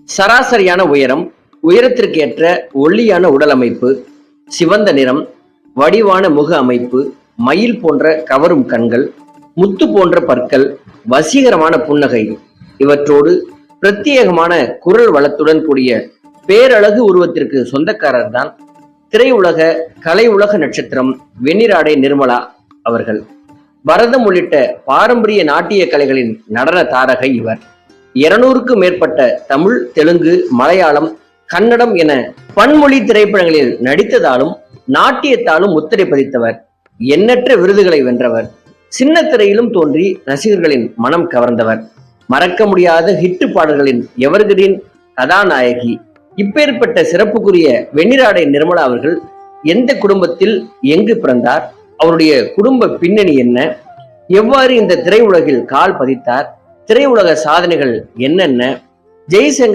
சராசரியான உயரம், உயரத்திற்கு ஏற்ற ஒல்லியான உடல் அமைப்பு, சிவந்த நிறம், வடிவான முக அமைப்பு, மயில் போன்ற கவரும் கண்கள், முத்து போன்ற பற்கள், வசீகரமான புன்னகை, இவற்றோடு பிரத்யேகமான குரல் வளத்துடன் கூடிய பேரழகு உருவத்திற்கு சொந்தக்காரர் தான் திரையுலக கலை உலக நட்சத்திரம் வெண்ணிராடை நிர்மலா அவர்கள். பரதம் உள்ளிட்ட பாரம்பரிய நாட்டிய கலைகளின் நடன தாரகை இவர். 200க்கும் மேற்பட்ட தமிழ், தெலுங்கு, மலையாளம், கன்னடம் என பன்மொழி திரைப்படங்களில் நடித்ததாலும் நாட்டியத்தாலும் முத்திரை பதித்தவர். எண்ணற்ற விருதுகளை வென்றவர். சின்ன திரையிலும் தோன்றி ரசிகர்களின் மனம் கவர்ந்தவர். மறக்க முடியாத ஹிட்டு பாடல்களின் எவர்கிரீன் கதாநாயகி. இப்பேற்பட்ட சிறப்புக்குரிய வெண்ணிராடை நிர்மலா அவர்கள் எந்த குடும்பத்தில் எங்கு பிறந்தார், அவருடைய குடும்ப பின்னணி என்ன, எவ்வாறு இந்த திரையுலகில் கால் பதித்தார், திரையுலக சாதனைகள் என்னென்ன, ஜெய்சங்கர்